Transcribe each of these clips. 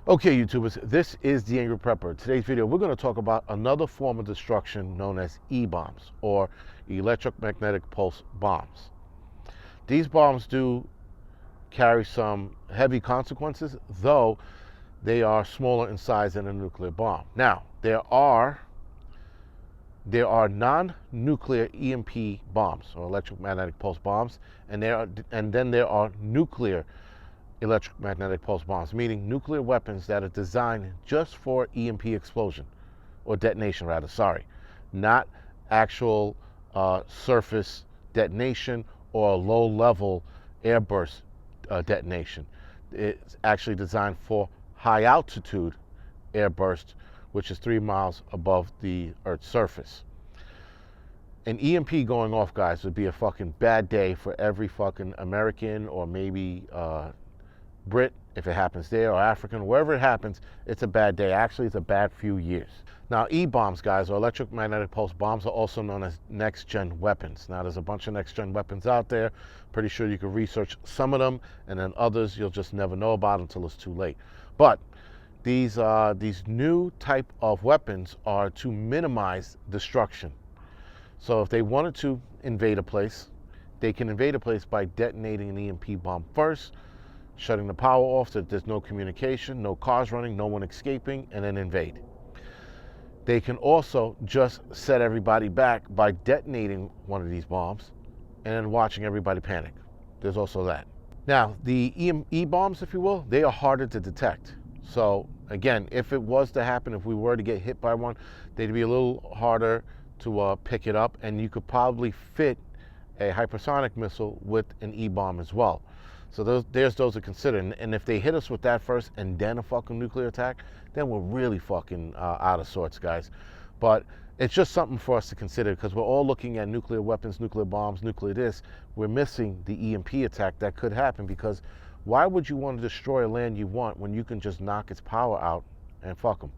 Okay, YouTubers, this is the Angry Prepper. Today's video, we're going to talk about another form of destruction known as E-bombs, or electromagnetic pulse bombs. These bombs do carry some heavy consequences, though they are smaller in size than a nuclear bomb. Now, there are non-nuclear EMP bombs, or electromagnetic pulse bombs, and then there are nuclear electromagnetic pulse bombs, meaning nuclear weapons that are designed just for EMP explosion, or detonation rather, not actual surface detonation or low-level airburst detonation. It's actually designed for high-altitude airburst, which is 3 miles above the Earth's surface. An EMP going off, guys, would be a fucking bad day for every fucking American, or maybe Brit, if it happens there, or African, wherever it happens. It's a bad day. Actually, it's a bad few years. Now, E-bombs, guys, or electromagnetic pulse bombs, are also known as next-gen weapons. Now, there's a bunch of next-gen weapons out there. Pretty sure you can research some of them, and then others you'll just never know about until it's too late. But these new type of weapons are to minimize destruction. So if they wanted to invade a place, they can invade a place by detonating an EMP bomb first, shutting the power off so that there's no communication, no cars running, no one escaping, and then invade. They can also just set everybody back by detonating one of these bombs and then watching everybody panic. There's also that. Now, the E-bombs, if you will, they are harder to detect. So again, if it was to happen, if we were to get hit by one, they'd be a little harder to pick it up, and you could probably fit a hypersonic missile with an E-bomb as well. So there's those to consider. And if they hit us with that first and then a fucking nuclear attack, then we're really fucking out of sorts, guys. But it's just something for us to consider, because we're all looking at nuclear weapons, nuclear bombs, nuclear this. We're missing the EMP attack that could happen, because why would you want to destroy a land you want when you can just knock its power out and fuck them?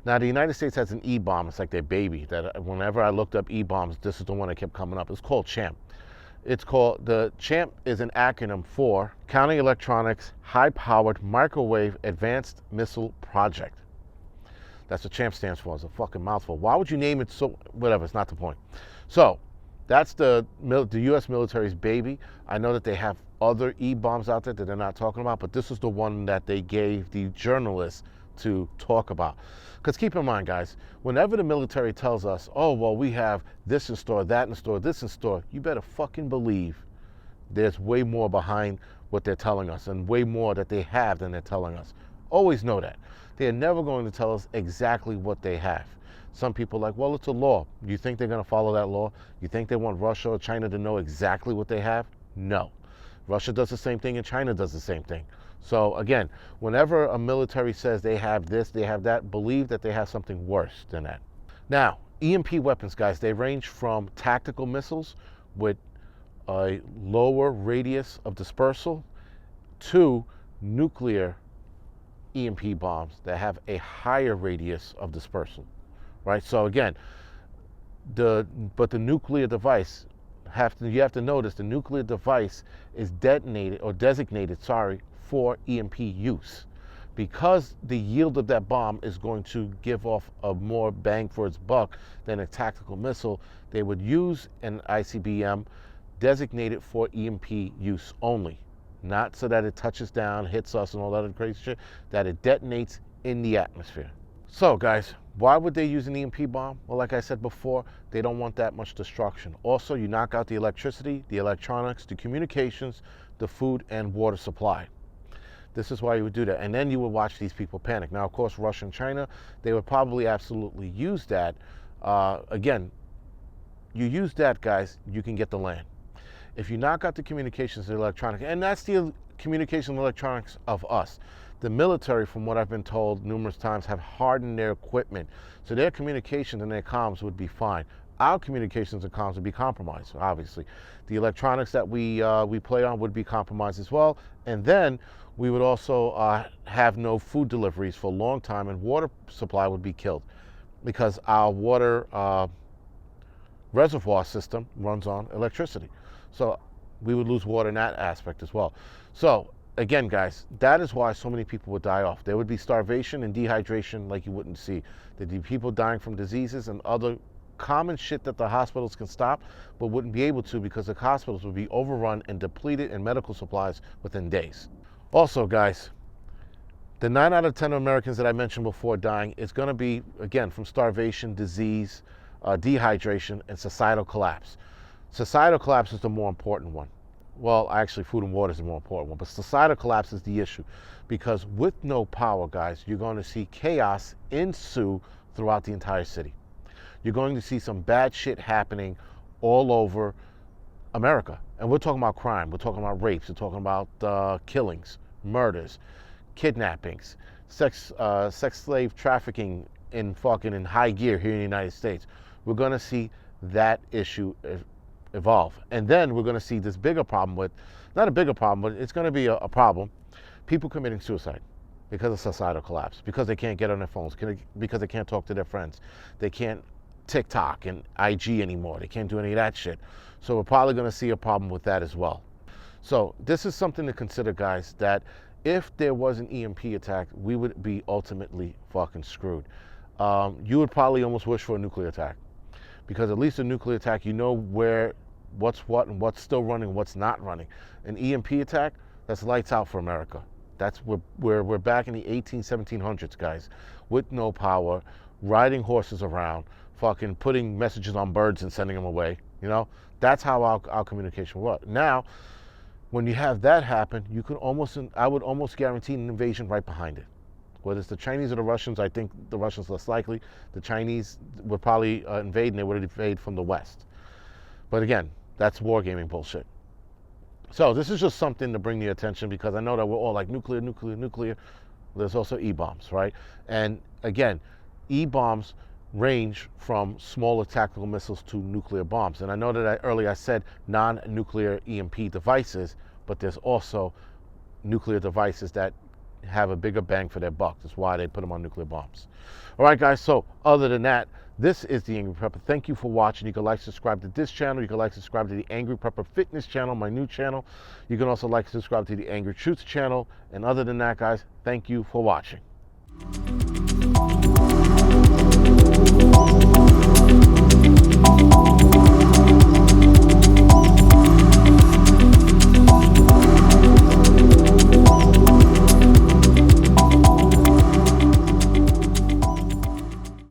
Now, the United States has an E-bomb. It's like their baby. That whenever I looked up E-bombs, this is the one that kept coming up. It's called CHAMP. The CHAMP is an acronym for Counter Electronics High-Powered Microwave Advanced Missile Project. That's what CHAMP stands for. It's a fucking mouthful. Why would you name it so? Whatever, it's not the point. So that's the U.S. military's baby. I know that they have other E-bombs out there that they're not talking about, but this is the one that they gave the journalists to talk about. Because keep in mind, guys, whenever the military tells us, oh, well, we have this in store, that in store, this in store, you better fucking believe there's way more behind what they're telling us, and way more that they have than they're telling us. Always know that. They're never going to tell us exactly what they have. Some people are like, well, it's a law. You think they're going to follow that law? You think they want Russia or China to know exactly what they have? No. Russia does the same thing and China does the same thing. So again, whenever a military says they have this, they have that, believe that they have something worse than that. Now, EMP weapons, guys, they range from tactical missiles with a lower radius of dispersal to nuclear EMP bombs that have a higher radius of dispersal, right? So again, the nuclear device, you have to notice the nuclear device is designated for EMP use, because the yield of that bomb is going to give off a more bang for its buck than a tactical missile. They would use an ICBM designated for EMP use only, not so that it touches down, hits us and all that other crazy shit, that it detonates in the atmosphere. So guys, why would they use an EMP bomb? Well, like I said before, they don't want that much destruction. Also, you knock out the electricity, the electronics, the communications, the food and water supply. This is why you would do that. And then you would watch these people panic. Now, of course, Russia and China, they would probably absolutely use that. Again, you use that, guys, you can get the land. If you knock out the communications and electronics, and that's the communication and electronics of us. The military, from what I've been told numerous times, have hardened their equipment. So their communications and their comms would be fine. Our communications and comms would be compromised, obviously. The electronics that we play on would be compromised as well. And then we would also have no food deliveries for a long time, and water supply would be killed, because our water reservoir system runs on electricity. So we would lose water in that aspect as well. So again, guys, that is why so many people would die off. There would be starvation and dehydration like you wouldn't see. There'd be people dying from diseases and other common shit that the hospitals can stop, but wouldn't be able to because the hospitals would be overrun and depleted in medical supplies within days. Also, guys, the 9 out of 10 Americans that I mentioned before dying is going to be, again, from starvation, disease, dehydration, and societal collapse. Societal collapse is the more important one. Well, actually, food and water is the more important one, but societal collapse is the issue because with no power, guys, you're going to see chaos ensue throughout the entire city. You're going to see some bad shit happening all over America. And we're talking about crime. We're talking about rapes. We're talking about killings, murders, kidnappings, sex slave trafficking in high gear here in the United States. We're going to see that issue evolve. And then we're going to see this bigger problem with, not a bigger problem, but it's going to be a problem, people committing suicide because of societal collapse, because they can't get on their phones, because they can't talk to their friends. They can't TikTok and IG anymore. They can't do any of that shit. So we're probably going to see a problem with that as well. So this is something to consider, guys, that if there was an EMP attack, we would be ultimately fucking screwed. You would probably almost wish for a nuclear attack, because at least a nuclear attack, you know what's what and what's still running, what's not running. An EMP attack, that's lights out for America. That's we're back in the 1700s, guys, with no power, riding horses around, fucking putting messages on birds and sending them away. You know, that's how our communication works. Now, when you have that happen, you can I would almost guarantee an invasion right behind it. Whether it's the Chinese or the Russians, I think the Russians less likely. The Chinese would probably invade, and they would invade from the west. But again, that's wargaming bullshit. So this is just something to bring the attention, because I know that we're all like nuclear, nuclear, nuclear. There's also E-bombs, right? And again, E-bombs range from smaller tactical missiles to nuclear bombs. And I know that earlier I said non-nuclear EMP devices, but there's also nuclear devices that have a bigger bang for their buck. That's why they put them on nuclear bombs. All right, guys, so other than that, this is the Angry Prepper. Thank you for watching. You can like, subscribe to this channel. You can like, subscribe to the Angry Prepper Fitness channel, my new channel. You can also like, subscribe to the Angry Truths channel. And other than that, guys, thank you for watching.